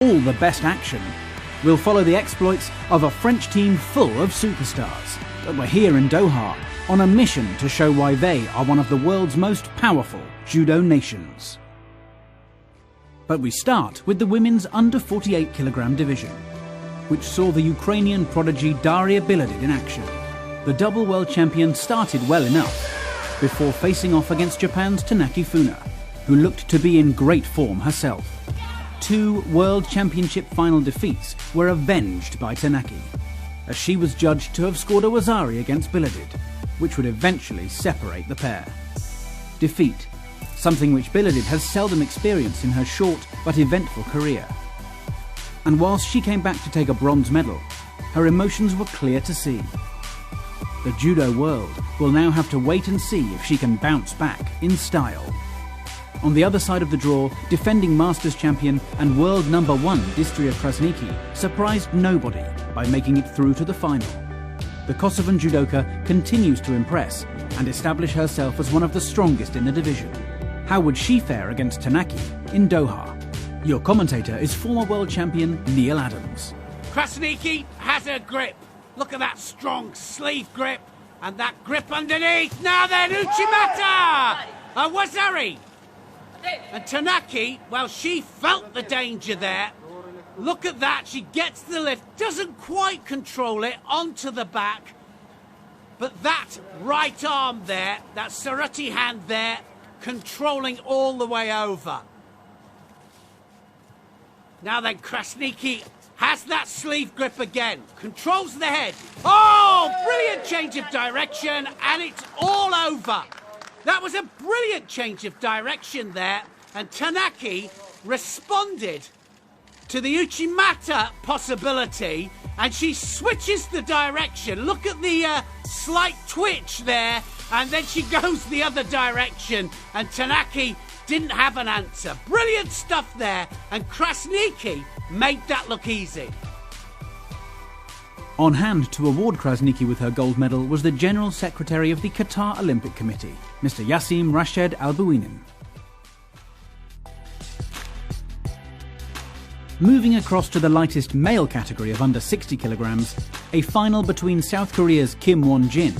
all the best action. We'll follow the exploits of a French team full of superstars that were here in Doha on a mission to show why they are one of the world's most powerful judo nations. But we start with the women's under 48 kilogram division, which saw the Ukrainian prodigy Daria Biledid in action. The double world champion started well enough before facing off against Japan's Tanaki Funa, who looked to be in great form herself. 2 World Championship final defeats were avenged by Tanaki, as she was judged to have scored a Wazari against Biledid, which would eventually separate the pair. Defeat, something which Biledid has seldom experienced in her short but eventful career. And whilst she came back to take a bronze medal, her emotions were clear to see. The judo world will now have to wait and see if she can bounce back in style. On the other side of the draw, defending Masters champion and world number 1 Distria Krasniki surprised nobody by making it through to the final. The Kosovan judoka continues to impress and establish herself as one of the strongest in the division. How would she fare against Tanaki in Doha? Your commentator is former world champion Neil Adams. Krasniki has her grip. Look at that strong sleeve grip and that grip underneath. Now then, Uchimata! A Wazari! And Tanaki, well, she felt the danger there. Look at that, she gets the lift, doesn't quite control it, onto the back. But that right arm there, that Saruti hand there, controlling all the way over. Now then, Krasniki has that sleeve grip again, controls the head. Oh, brilliant change of direction, and it's all over. That was a brilliant change of direction there, and Tanaki responded to the Uchimata possibility, and she switches the direction. Look at the slight twitch there, and then she goes the other direction, and Tanaki didn't have an answer. Brilliant stuff there, and Krasniki made that look easy. On hand to award Krasniki with her gold medal was the General Secretary of the Qatar Olympic Committee, Mr. Yassim Rashed Al-Bouinin. Moving across to the lightest male category of under 60 kilograms, a final between South Korea's Kim Won-jin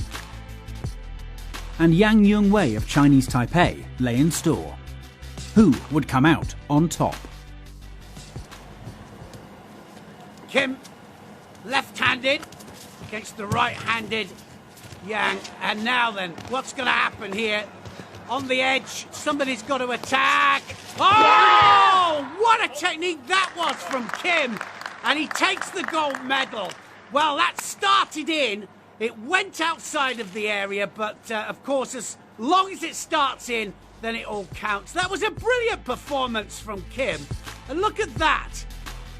and Yang Yung-wei of Chinese Taipei lay in store. Who would come out on top? Kim, left-handed against the right-handed Yang. And now then, what's going to happen here? On the edge, somebody's got to attack. Oh, what a technique that was from Kim. And he takes the gold medal. Well, that started in. It went outside of the area, but of course, as long as it starts in, then it all counts. That was a brilliant performance from Kim. And look at that.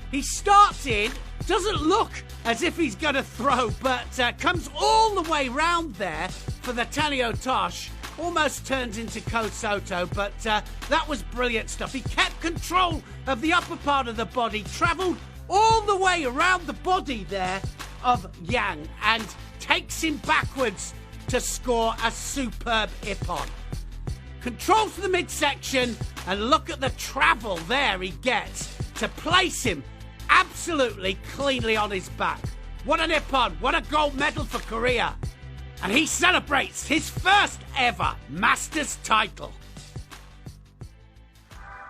He starts in, doesn't look as if he's going to throw, but comes all the way round there for the Taniotosh. Almost turns into Kosoto, but that was brilliant stuff. He kept control of the upper part of the body, travelled all the way around the body there of Yang, and takes him backwards to score a superb ippon. Controls the midsection, and look at the travel there he gets to place him absolutely cleanly on his back. What an ippon, what a gold medal for Korea. And he celebrates his first ever Masters title.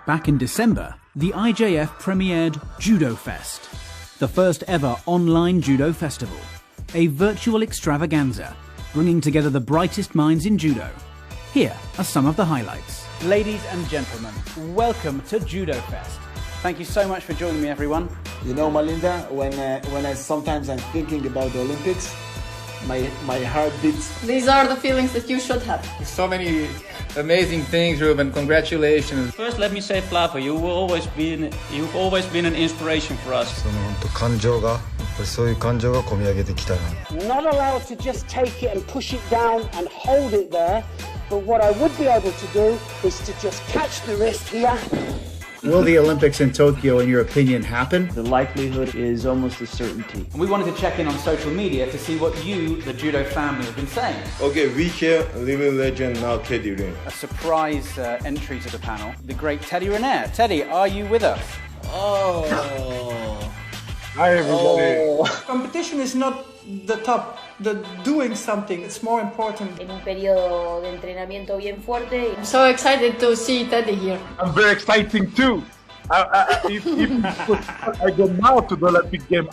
Back in December, the IJF premiered Judo Fest, the first ever online judo festival, a virtual extravaganza, bringing together the brightest minds in judo. Here are some of the highlights. Ladies and gentlemen, welcome to Judo Fest. Thank you so much for joining me, everyone. You know, Melinda, when I sometimes I'm thinking about the Olympics, my heart beats. These are the feelings that you should have. So many amazing things, Ruben. Congratulations. First, let me say, Flavo, you've always been an inspiration for us. Not allowed to just take it and push it down and hold it there, but what I would be able to do is to just catch the wrist here. Will the Olympics in Tokyo, in your opinion, happen? The likelihood is almost a certainty. And we wanted to check in on social media to see what you, the judo family, have been saying. Okay, we hear living legend now Teddy Riner. A surprise entry to the panel, the great Teddy Riner. Teddy, are you with us? Oh. Hi everybody. Oh. Competition is not the top. The doing something, it's more important. En un periodo de entrenamiento bien fuerte. I'm so excited to see Teddy here. I'm very exciting too. If I go now to the Olympic game,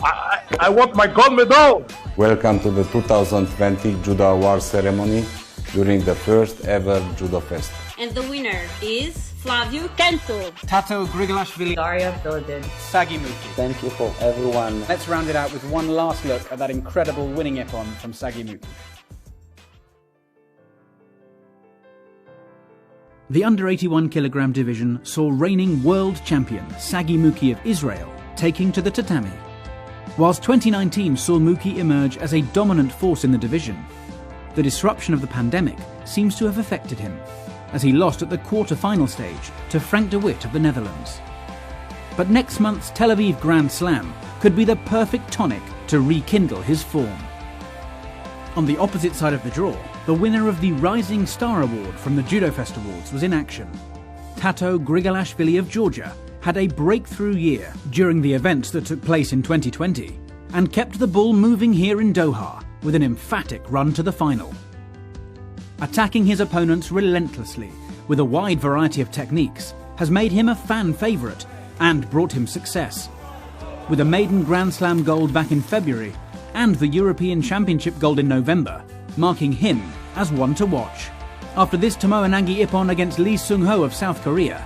I want my gold medal. Welcome to the 2020 Judo Award ceremony during the first ever Judo Fest. And the winner is Flavio Canto, Tato Grigolashvili, Daria Filipin, Sagi Muki. Thank you for everyone. Let's round it out with one last look at that incredible winning ippon from Sagi Muki. The under 81 kilogram division saw reigning world champion Sagi Muki of Israel taking to the tatami. Whilst 2019 saw Muki emerge as a dominant force in the division, the disruption of the pandemic seems to have affected him, as he lost at the quarter-final stage to Frank de Witt of the Netherlands. But next month's Tel Aviv Grand Slam could be the perfect tonic to rekindle his form. On the opposite side of the draw, the winner of the Rising Star Award from the Judo Fest Awards was in action. Tato Grigolashvili of Georgia had a breakthrough year during the events that took place in 2020 and kept the ball moving here in Doha with an emphatic run to the final. Attacking his opponents relentlessly with a wide variety of techniques has made him a fan favourite and brought him success. With a maiden Grand Slam gold back in February and the European Championship gold in November, marking him as one to watch. After this Tomoe-Nagi ippon against Lee Sung-ho of South Korea,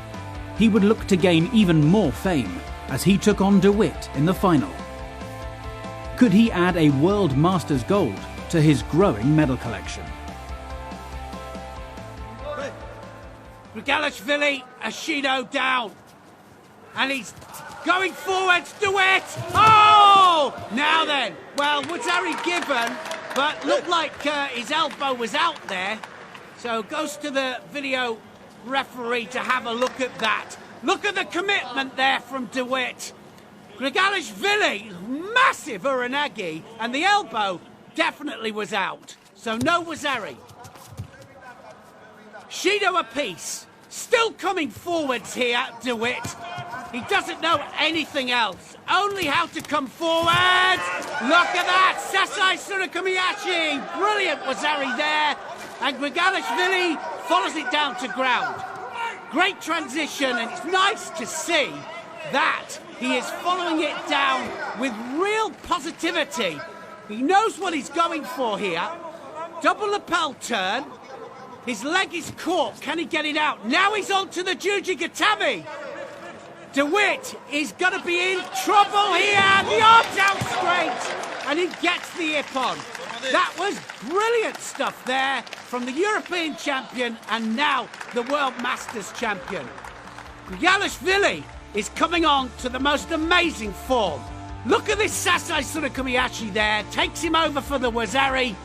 he would look to gain even more fame as he took on de Witt in the final. Could he add a World Masters gold to his growing medal collection? Grigolashvili, Ashido down. And he's going forwards, de Witt! Oh! Now then, well, Wazari given, but looked like his elbow was out there. So goes to the video referee to have a look at that. Look at the commitment there from de Witt. Grigolashvili, massive uranagi, and the elbow definitely was out. So no Wazari. Shido apiece. Still coming forwards here, de Witt. He doesn't know anything else. Only how to come forward. Look at that. Sasai Surikomiyashi. Brilliant Wazari there. And Grigolashvili follows it down to ground. Great transition, and it's nice to see that he is following it down with real positivity. He knows what he's going for here. Double lapel turn. His leg is caught. Can he get it out? Now he's on to the Juji Gatami. De Witt is going to be in trouble here. The arms out straight. And he gets the ippon. That was brilliant stuff there from the European champion and now the World Masters champion. Grigolashvili is coming on to the most amazing form. Look at this Sasai Surikomiyashi there. Takes him over for the Wazari.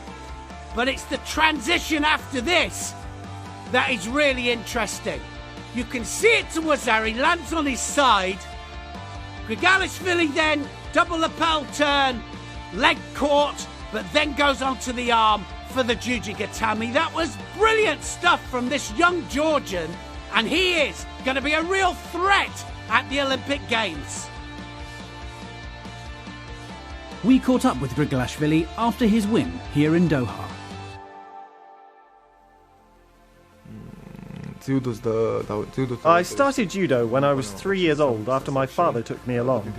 But it's the transition after this that is really interesting. You can see it to Wazari, lands on his side. Grigolashvili then, double lapel turn, leg caught, but then goes onto the arm for the Juji Gatami. That was brilliant stuff from this young Georgian, and he is going to be a real threat at the Olympic Games. We caught up with Grigolashvili after his win here in Doha. I started judo when I was 3 years old after my father took me along.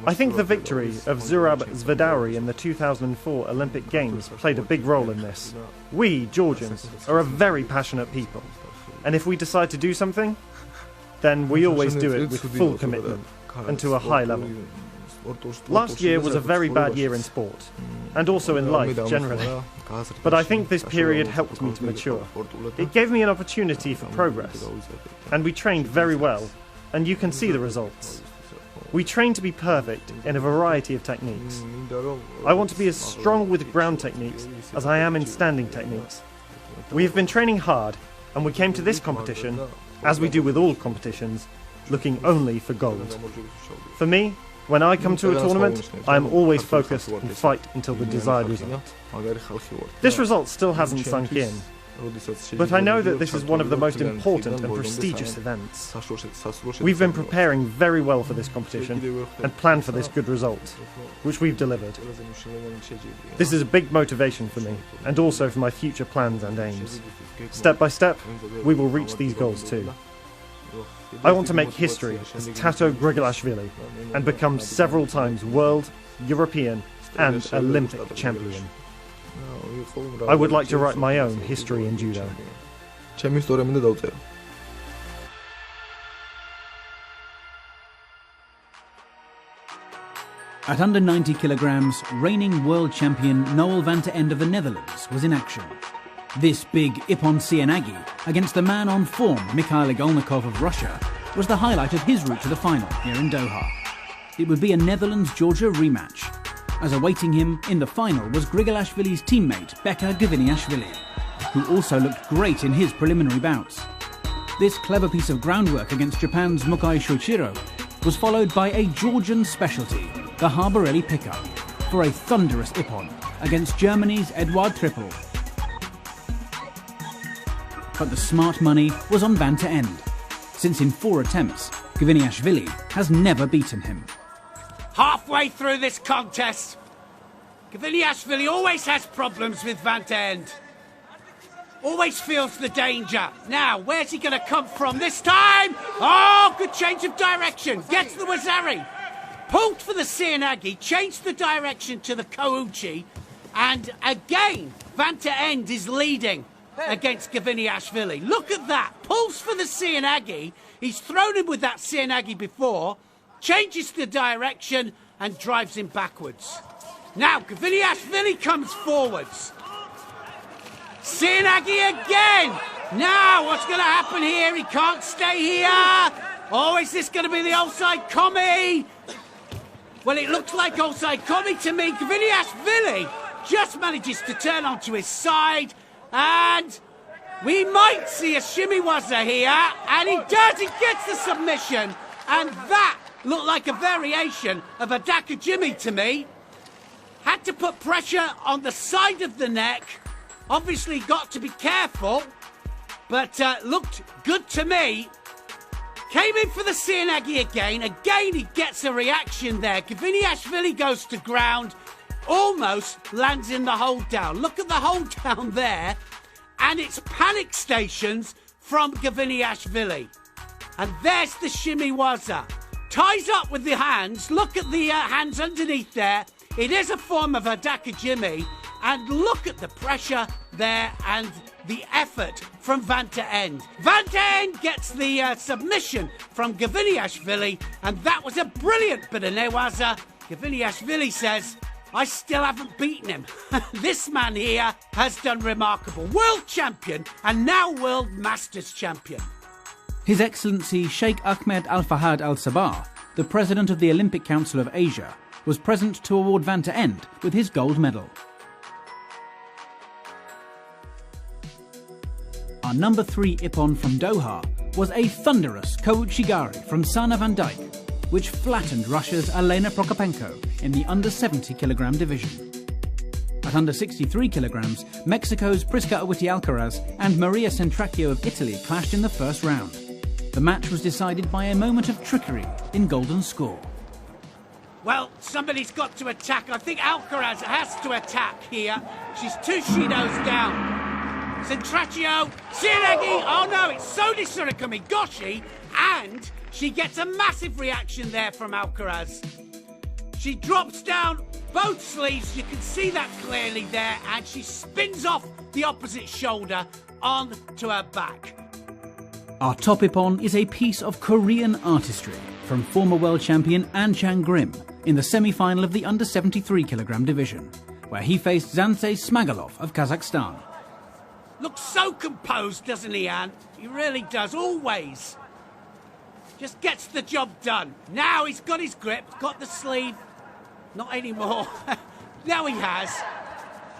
I think the victory of Zurab Zvedauri in the 2004 Olympic Games played a big role in this. We, Georgians, are a very passionate people, and if we decide to do something, then we always do it with full commitment and to a high level. Last year was a very bad year in sport, and also in life generally. But I think this period helped me to mature. It gave me an opportunity for progress, and we trained very well, and you can see the results. We train to be perfect in a variety of techniques. I want to be as strong with ground techniques as I am in standing techniques. We have been training hard, and we came to this competition, as we do with all competitions, looking only for gold. For me, when I come to a tournament, I am always focused and fight until the desired result. This result still hasn't sunk in, But I know that this is one of the most important and prestigious events. We've been preparing very well for this competition and planned for this good result, which we've delivered. This is a big motivation for me, and also for my future plans and aims. Step by step, we will reach these goals too. I want to make history as Tato Grigulashvili and become several times world, European and Olympic champion. I would like to write my own history in judo. At under 90 kilograms, reigning world champion Noel van ter End of the Netherlands was in action. This big Ippon Sienagi against the man on form Mikhail Igolnikov of Russia was the highlight of his route to the final here in Doha. It would be a Netherlands-Georgia rematch, as awaiting him in the final was Grigulashvili's teammate Beka Gviniashvili, who also looked great in his preliminary bouts. This clever piece of groundwork against Japan's Mukai Shoichiro was followed by a Georgian specialty, the Harborelli pickup, for a thunderous Ippon against Germany's Eduard Trippel. But the smart money was on van ter End, since in 4 attempts, Gviniashvili has never beaten him. Halfway through this contest, Gviniashvili always has problems with van ter End. Always feels the danger. Now, where's he going to come from this time? Oh, good change of direction. Gets the Wazari. Pulled for the Sienagi, changed the direction to the Kouchi, and again, van ter End is leading against Gviniashvili. Look at that. Pulls for the Sienagi. He's thrown him with that Sienagi before, changes the direction and drives him backwards. Now, Gviniashvili comes forwards. Sienagi again. Now, what's going to happen here? He can't stay here. Oh, is this going to be the offside komi? Well, it looks like offside komi to me. Gviniashvili just manages to turn onto his side, and we might see a shimiwaza here, and he does. He gets the submission, and that looked like a variation of a dakajimi to me. Had to put pressure on the side of the neck. Obviously got to be careful, but looked good to me. Came in for the Sienagi again. Again, he gets a reaction there. Gviniashvili goes to ground, almost lands in the hold down. Look at the hold down there, and it's panic stations from Gviniashvili. And there's the shimiwaza. Ties up with the hands. Look at the hands underneath there. It is a form of a dakajimi. And look at the pressure there and the effort from van ter End. Van ter End gets the submission from Gviniashvili, and that was a brilliant bit of newaza. Gviniashvili says, I still haven't beaten him. This man here has done remarkable. World champion and now World Masters champion. His Excellency Sheikh Ahmed Al Fahad Al Sabah, the President of the Olympic Council of Asia, was present to award van ter End with his gold medal. Our number 3 Ippon from Doha was a thunderous Kouchigari from Sana van Dijk, which flattened Russia's Elena Prokopenko in the under 70 kilogram division. At under 63 kilograms, Mexico's Prisca Awiti Alcaraz and Maria Centracchio of Italy clashed in the first round. The match was decided by a moment of trickery in golden score. Well, somebody's got to attack. I think Alcaraz has to attack here. She's 2 shidos down. Centracchio, Sienagi, oh no, it's Sodi Surakumi Goshi, and she gets a massive reaction there from Alcaraz. She drops down both sleeves, you can see that clearly there, and she spins off the opposite shoulder onto her back. Our top Ippon is a piece of Korean artistry from former world champion An Chang-grim in the semi-final of the under 73 kilogram division, where he faced Zantsy Smagalov of Kazakhstan. Looks so composed, doesn't he, Anne? He really does, always. Just gets the job done. Now he's got his grip, got the sleeve. Not anymore. Now he has.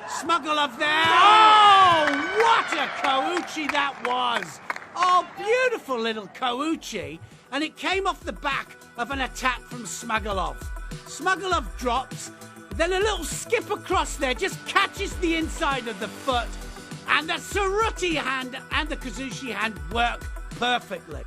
Smagalov there. Oh, what a Kouchi that was. Oh, beautiful little Kouchi. And it came off the back of an attack from Smagalov. Smagalov drops, then a little skip across there, just catches the inside of the foot. And the Suruti hand and the Kazushi hand work perfectly.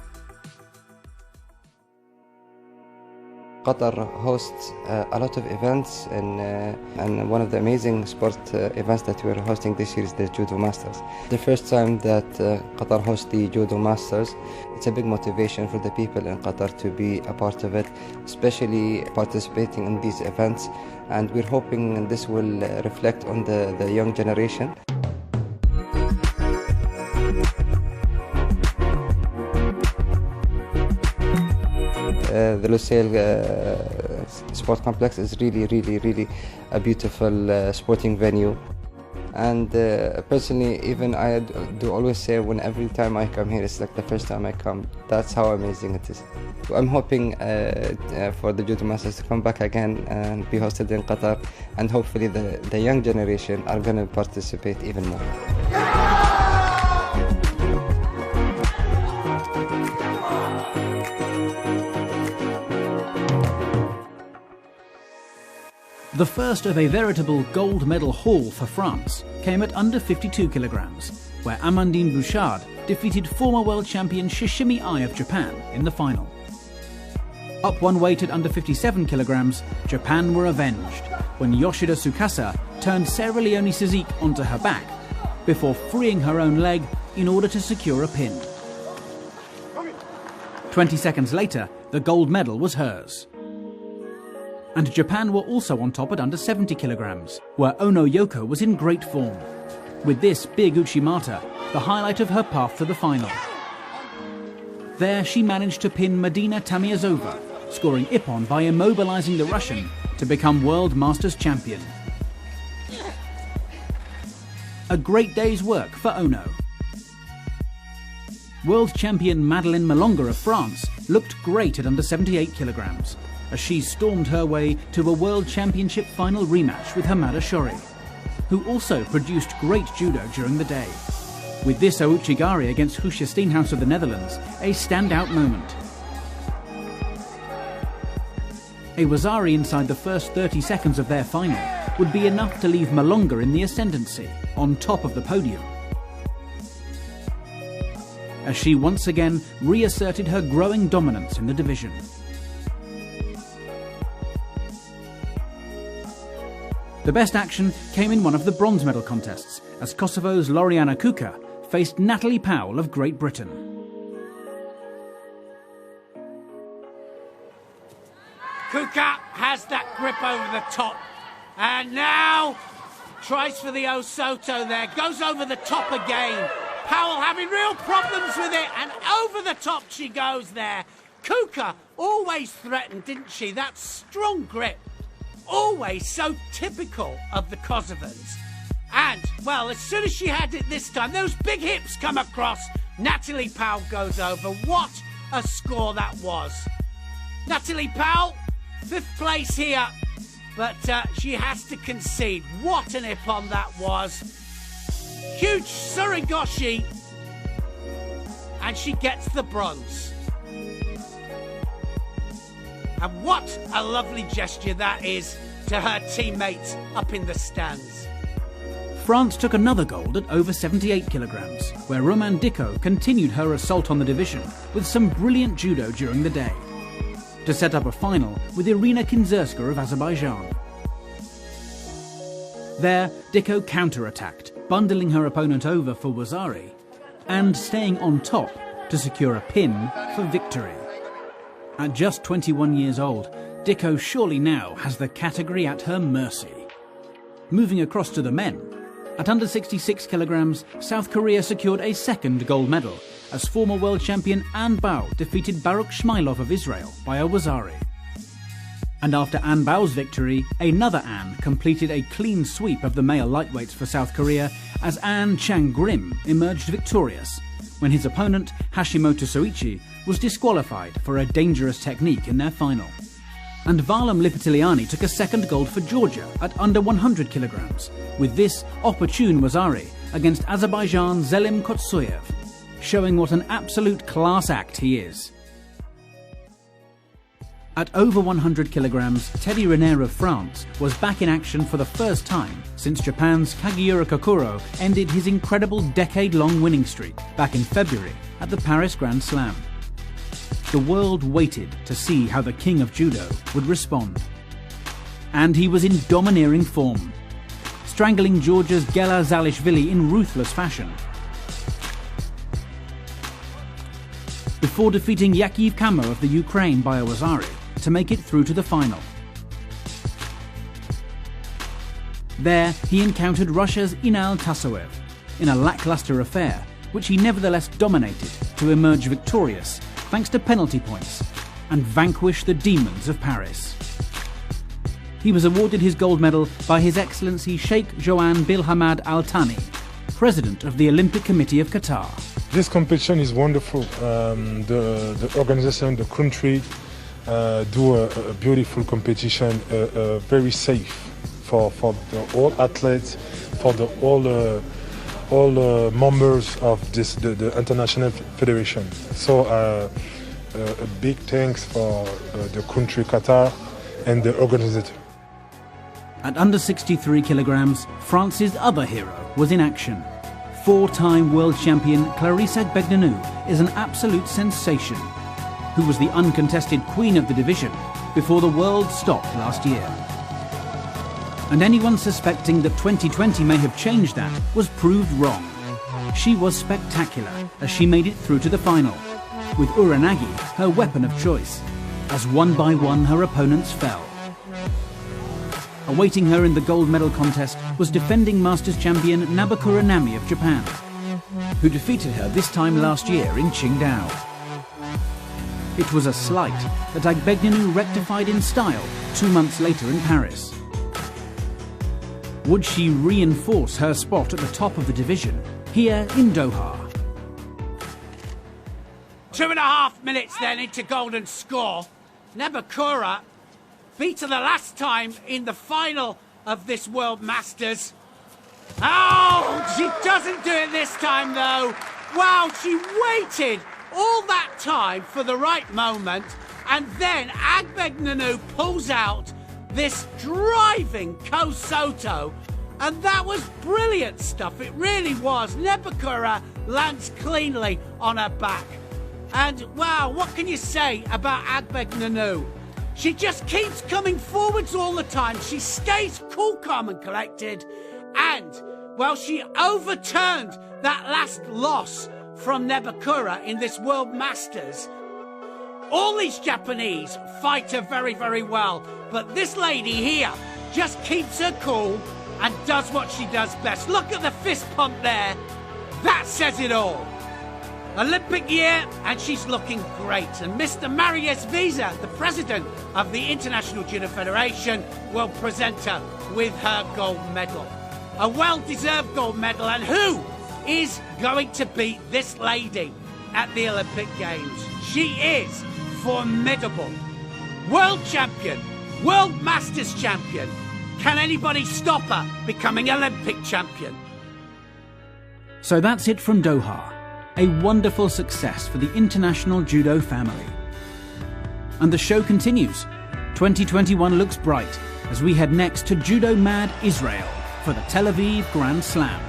Qatar hosts a lot of events, and one of the amazing sport events that we're hosting this year is the Judo Masters. The first time that Qatar hosts the Judo Masters, it's a big motivation for the people in Qatar to be a part of it, especially participating in these events, and we're hoping this will reflect on the young generation. The Lusail Sport Complex is really a beautiful sporting venue, and personally, even I do always say, every time I come here, it's like the first time I come. That's how amazing it is. I'm hoping for the Judo Masters to come back again and be hosted in Qatar, and hopefully the young generation are going to participate even more. The first of a veritable gold medal haul for France came at under 52 kilograms, where Amandine Bouchard defeated former world champion Shishimi Ai of Japan in the final. Up one weight at under 57 kilograms, Japan were avenged when Yoshida Tsukasa turned Sarah Leone Suzuki onto her back before freeing her own leg in order to secure a pin. 20 seconds later, the gold medal was hers. And Japan were also on top at under 70 kilograms, where Ono Yoko was in great form. With this big Uchimata, the highlight of her path to the final. There she managed to pin Medina Tamiazova, scoring Ippon by immobilizing the Russian to become World Masters champion. A great day's work for Ono. World champion Madeleine Malonga of France looked great at under 78 kilograms, as she stormed her way to a World Championship final rematch with Hamada Shori, who also produced great judo during the day. With this Ouchigari against Hoesje Steenhuis of the Netherlands, a standout moment. A Wazari inside the first 30 seconds of their final would be enough to leave Malonga in the ascendancy, on top of the podium, as she once again reasserted her growing dominance in the division. The best action came in one of the bronze medal contests, as Kosovo's Loriana Kuka faced Natalie Powell of Great Britain. Kuka has that grip over the top, and now tries for the Osoto there, goes over the top again. Powell having real problems with it, and over the top she goes there. Kuka always threatened, didn't she? That strong grip. Always so typical of the Kosovans. And, well, as soon as she had it this time, those big hips come across. Natalie Powell goes over. What a score that was. Natalie Powell, 5th place here, but she has to concede. What an ippon that was. Huge Surigoshi, and she gets the bronze. And what a lovely gesture that is to her teammates up in the stands. France took another gold at over 78 kilograms, where Roman Dicko continued her assault on the division with some brilliant judo during the day, to set up a final with Irina Kinzerska of Azerbaijan. There, Dicko counter-attacked, bundling her opponent over for Wazari, and staying on top to secure a pin for victory. At just 21 years old, Dicko surely now has the category at her mercy. Moving across to the men, at under 66 kilograms, South Korea secured a second gold medal, as former world champion An Bao defeated Baruch Shmailov of Israel by a Wazari. And after An Bao's victory, another An completed a clean sweep of the male lightweights for South Korea, as An Chang-grim emerged victorious, when his opponent, Hashimoto Soichi, was disqualified for a dangerous technique in their final. And Valam Lipitiliani took a second gold for Georgia at under 100 kilograms, with this opportune Wazari against Azerbaijan's Zelim Kotsoyev, showing what an absolute class act he is. At over 100 kilograms, Teddy Riner of France was back in action for the first time since Japan's Kageura Kokoro ended his incredible decade-long winning streak back in February at the Paris Grand Slam. The world waited to see how the king of judo would respond. And he was in domineering form, strangling Georgia's Gela Zalishvili in ruthless fashion, before defeating Yakiv Kamo of the Ukraine by a Wazari to make it through to the final. There, he encountered Russia's Inal Tasoev in a lackluster affair, which he nevertheless dominated to emerge victorious thanks to penalty points and vanquish the demons of Paris. He was awarded his gold medal by His Excellency Sheikh Johan Bilhamad Al Thani, President of the Olympic Committee of Qatar. This competition is wonderful. The organization, the country, do a beautiful competition, very safe for the all athletes, for the all members of the international federation. So a big thanks for the country Qatar and the organizer. At under 63 kilograms, France's other hero was in action. Four-time world champion Clarisse Agbegbnenou is an absolute sensation, who was the uncontested queen of the division before the world stopped last year. And anyone suspecting that 2020 may have changed that was proved wrong. She was spectacular as she made it through to the final, with Uranagi her weapon of choice, as one by one her opponents fell. Awaiting her in the gold medal contest was defending Masters champion Nabokura Nami of Japan, who defeated her this time last year in Qingdao. It was a slight that Agbegbnenou rectified in style 2 months later in Paris. Would she reinforce her spot at the top of the division here in Doha? 2.5 minutes then into golden score. Nabokura beat her the last time in the final of this World Masters. Oh, she doesn't do it this time though. Wow, she waited all that time for the right moment, and then Agbegbnenou pulls out this driving Kosoto, and that was brilliant stuff. It really was. Nabokura lands cleanly on her back. And wow, what can you say about Agbegbnenou? She just keeps coming forwards all the time. She stays cool, calm and collected. And, well, she overturned that last loss from Nabokura in this World Masters. All these Japanese fight her very, very well. But this lady here just keeps her cool and does what she does best. Look at the fist pump there. That says it all. Olympic year, and she's looking great. And Mr. Marius Visa, the president of the International Judo Federation, will present her with her gold medal. A well-deserved gold medal, and who is going to beat this lady at the Olympic Games? She is formidable. World champion, World Masters champion. Can anybody stop her becoming Olympic champion? So that's it from Doha. A wonderful success for the international judo family. And the show continues. 2021 looks bright as we head next to Judo Mad Israel for the Tel Aviv Grand Slam.